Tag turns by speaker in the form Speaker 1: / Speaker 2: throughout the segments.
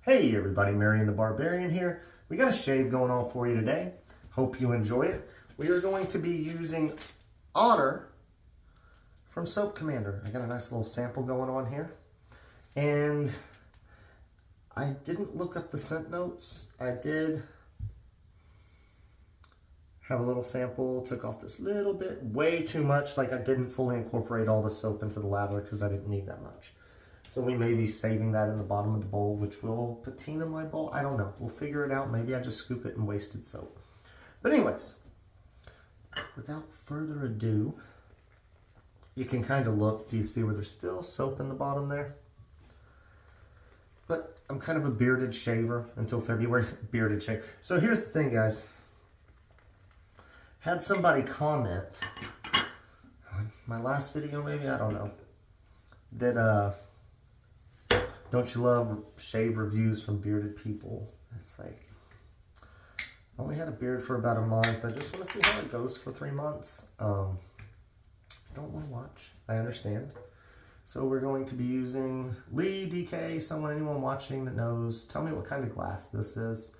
Speaker 1: Hey everybody, Marion the Barbarian here. We got a shave going on for you today. Hope you enjoy it. We are going to be using Honor from Soap Commander. I got a nice little sample going on here. And I didn't look up the scent notes. I did have a little sample, took off this little bit, way too much. Like I didn't fully incorporate all the soap into the lather because I didn't need that much. So we may be saving that in the bottom of the bowl, which will patina my bowl. I don't know. We'll figure it out. Maybe I just scoop it and wasted soap. But anyways, without further ado, you can kind of look. Do you see where there's still soap in the bottom there? But I'm kind of a bearded shaver until February. Bearded shave. So here's the thing, guys. Had somebody comment on my last video, maybe, I don't know, that don't you love shave reviews from bearded people? It's like, I only had a beard for about a month. I just want to see how it goes for 3 months. I don't want to watch. I understand. So we're going to be using Lee, DK, anyone watching that knows. Tell me what kind of glass this is.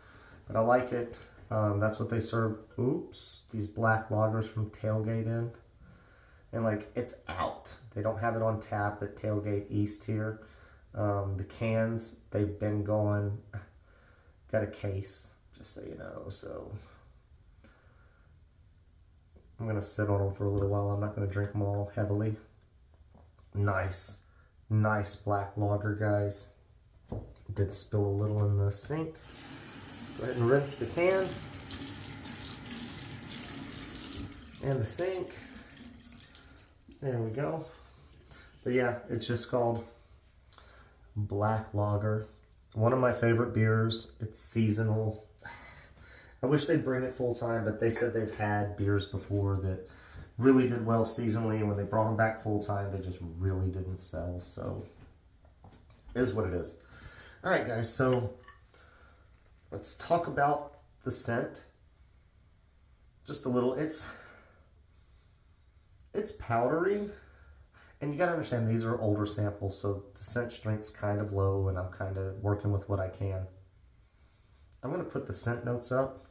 Speaker 1: But I like it. That's what they serve. Oops. These black lagers from Tailgate in. And like, it's out. They don't have it on tap at Tailgate East here. The cans, they've been gone. Got a case, just so you know. So I'm going to sit on them for a little while. I'm not going to drink them all heavily. Nice black lager, guys. Did spill a little in the sink. Go ahead and rinse the can and the sink. There we go. But yeah, it's just called Black Lager. One of my favorite beers. It's seasonal. I wish they'd bring it full time, but they said they've had beers before that really did well seasonally, and when they brought them back full time, they just really didn't sell. So it is what it is. All right, guys. So let's talk about the scent. Just a little. It's powdery. And you gotta understand, these are older samples, so the scent strength's kind of low, and I'm kind of working with what I can. I'm gonna put the scent notes up,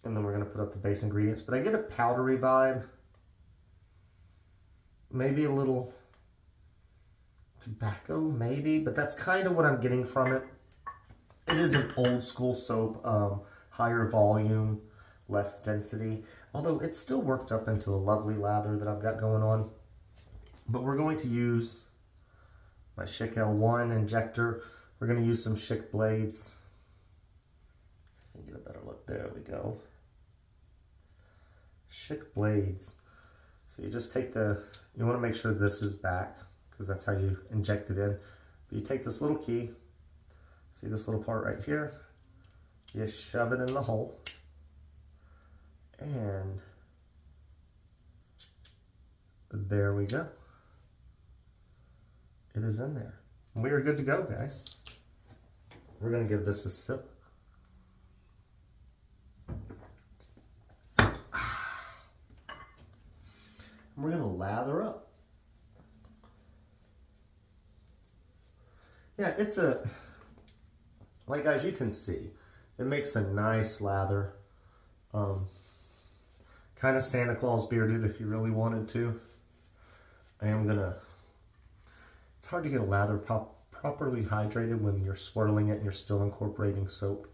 Speaker 1: and then we're gonna put up the base ingredients. But I get a powdery vibe, maybe a little tobacco, maybe, but that's kind of what I'm getting from it. It is an old school soap, higher volume, less density. Although it's still worked up into a lovely lather that I've got going on. But we're going to use my Schick L1 injector. We're going to use some Schick blades. Get a better look. There we go. Schick blades. So you just take you want to make sure this is back, because that's how you inject it in. But you take this little key. See this little part right here? You shove it in the hole. And there we go. It is in there. We are good to go, guys. We're going to give this a sip. We're going to lather up. Yeah, it's like, guys, you can see, it makes a nice lather. Kind of Santa Claus bearded if you really wanted to. It's hard to get a lather properly hydrated when you're swirling it and you're still incorporating soap.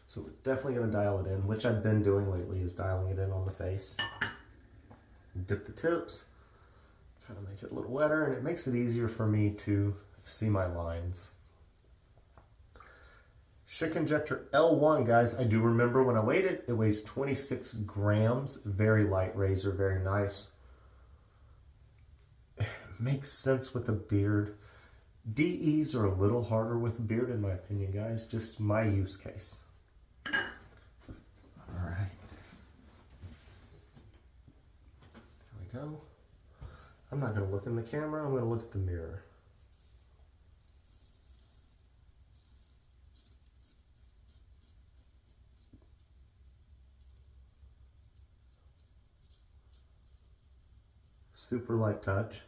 Speaker 1: So we're definitely going to dial it in, which I've been doing lately, is dialing it in on the face. Dip the tips, kind of make it a little wetter, and it makes it easier for me to see my lines. Schick Injector L1, guys. I do remember when I weighed it, it weighs 26 grams. Very light razor, very nice. Makes sense with a beard. DEs are a little harder with a beard, in my opinion, guys. Just my use case. All right. There we go. I'm not going to look in the camera. I'm going to look at the mirror. Super light touch.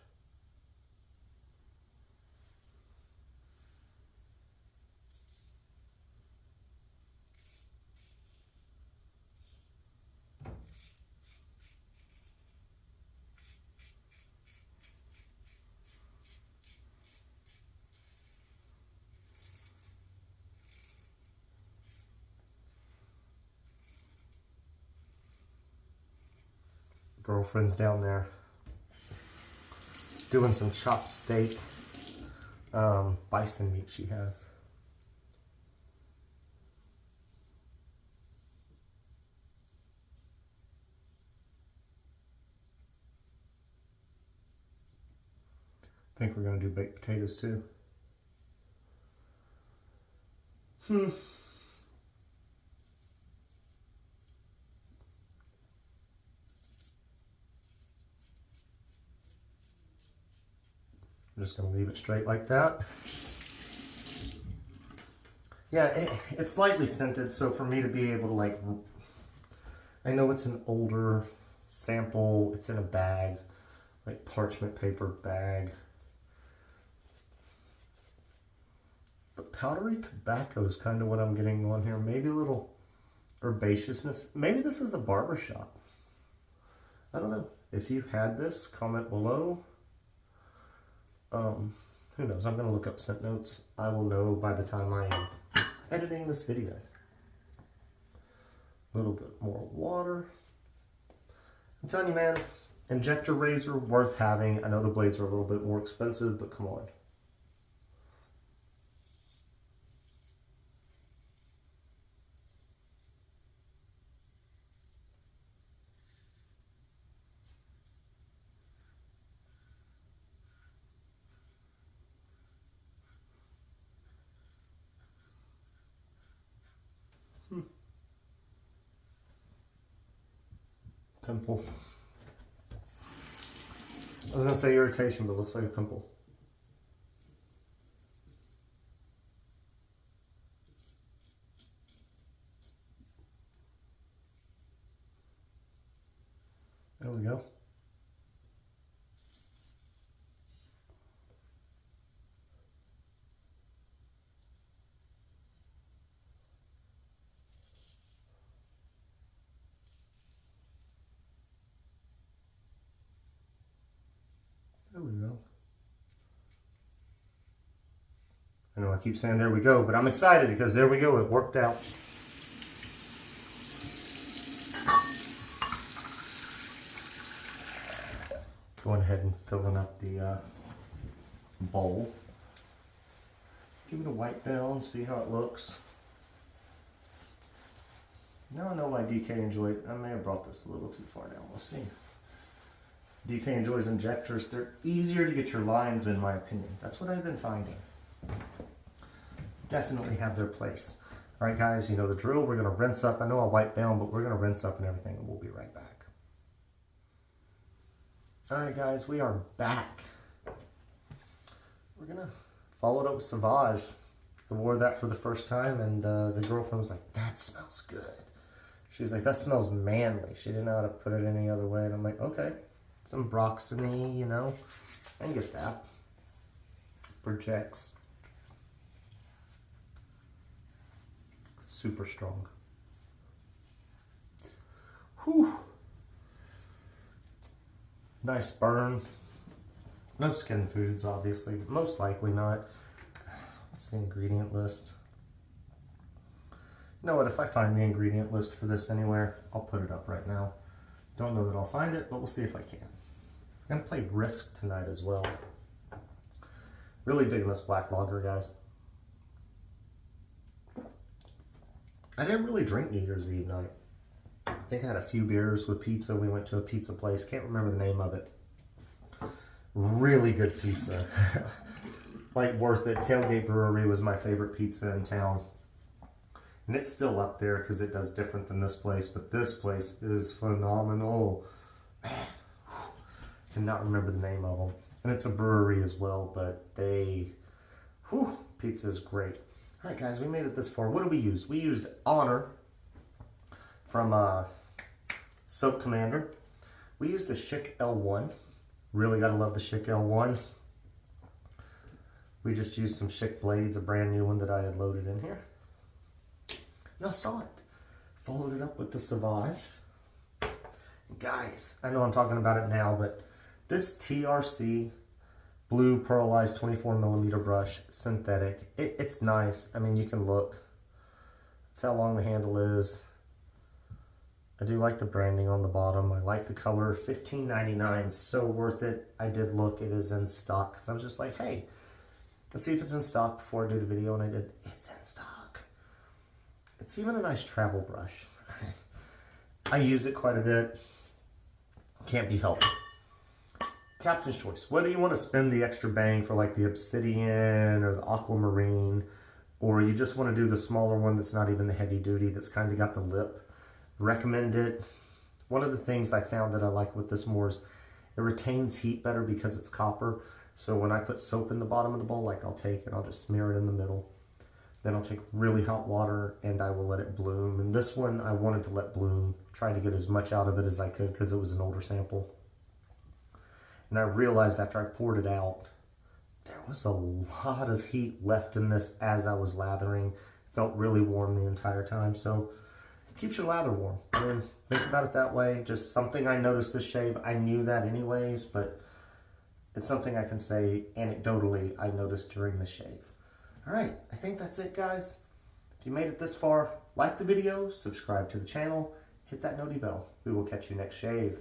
Speaker 1: Girlfriend's down there doing some chopped steak, bison meat she has. I think we're gonna do baked potatoes too. I'm just gonna leave it straight like that. Yeah, it's lightly scented, so for me to be able to like, I know it's an older sample, it's in a bag, like parchment paper bag. But powdery tobacco is kind of what I'm getting on here. Maybe a little herbaceousness. Maybe this is a barbershop. I don't know. If you've had this, comment below. Who knows? I'm going to look up scent notes. I will know by the time I am editing this video. A little bit more water. I'm telling you, man, injector razor, worth having. I know the blades are a little bit more expensive, but come on. Pimple. I was gonna say irritation, but it looks like a pimple. There we go. There we go. I know I keep saying there we go, but I'm excited because there we go, it worked out. Going ahead and filling up the bowl. Give it a wipe down, see how it looks. Now I know why DK enjoyed, I may have brought this a little too far down, we'll see. DK enjoys injectors. They're easier to get your lines in my opinion. That's what I've been finding. Definitely have their place. All right, guys, you know the drill. We're gonna rinse up. I know I'll wipe down, but we're gonna rinse up and everything, and we'll be right back. All right, guys, we are back. We're gonna follow it up with Sauvage. I wore that for the first time, and the girlfriend was like, that smells good. She's like, that smells manly. She didn't know how to put it any other way, and I'm like, okay. Some broxony, you know, I can get that. Projects. Super strong. Whew. Nice burn. No skin foods, obviously, but most likely not. What's the ingredient list? You know what, if I find the ingredient list for this anywhere, I'll put it up right now. Don't know that I'll find it, but we'll see if I can. I'm gonna play Risk tonight as well. Really digging this black lager, guys. I didn't really drink New Year's Eve night. I think I had a few beers with pizza. We went to a pizza place. Can't remember the name of it. Really good pizza. Like worth it. Tailgate Brewery was my favorite pizza in town. And it's still up there because it does different than this place. But this place is phenomenal. Man, cannot remember the name of them. And it's a brewery as well, but they, pizza is great. All right, guys, we made it this far. What did we use? We used Honor from Soap Commander. We used the Schick L1. Really gotta love the Schick L1. We just used some Schick blades, a brand new one that I had loaded in here. Y'all saw it. Followed it up with the Sauvage. And guys, I know I'm talking about it now, but this TRC blue Pearlized 24mm brush, synthetic, it's nice. I mean, you can look. That's how long the handle is. I do like the branding on the bottom. I like the color. $15.99, so worth it. I did look, it is in stock, because I was just like, hey, let's see if it's in stock before I do the video, and I did. It's in stock. It's even a nice travel brush. I use it quite a bit. Can't be helped. Captain's choice. Whether you want to spend the extra bang for like the Obsidian or the Aquamarine, or you just want to do the smaller one that's not even the heavy duty, that's kind of got the lip, recommend it. One of the things I found that I like with this more is it retains heat better because it's copper. So when I put soap in the bottom of the bowl, like I'll take and I'll just smear it in the middle. Then I'll take really hot water and I will let it bloom. And this one I wanted to let bloom, trying to get as much out of it as I could because it was an older sample. And I realized after I poured it out, there was a lot of heat left in this as I was lathering. Felt really warm the entire time. So it keeps your lather warm. I mean, think about it that way. Just something I noticed this shave. I knew that anyways, but it's something I can say anecdotally I noticed during the shave. All right, I think that's it, guys. If you made it this far, like the video, subscribe to the channel, hit that noti bell. We will catch you next shave.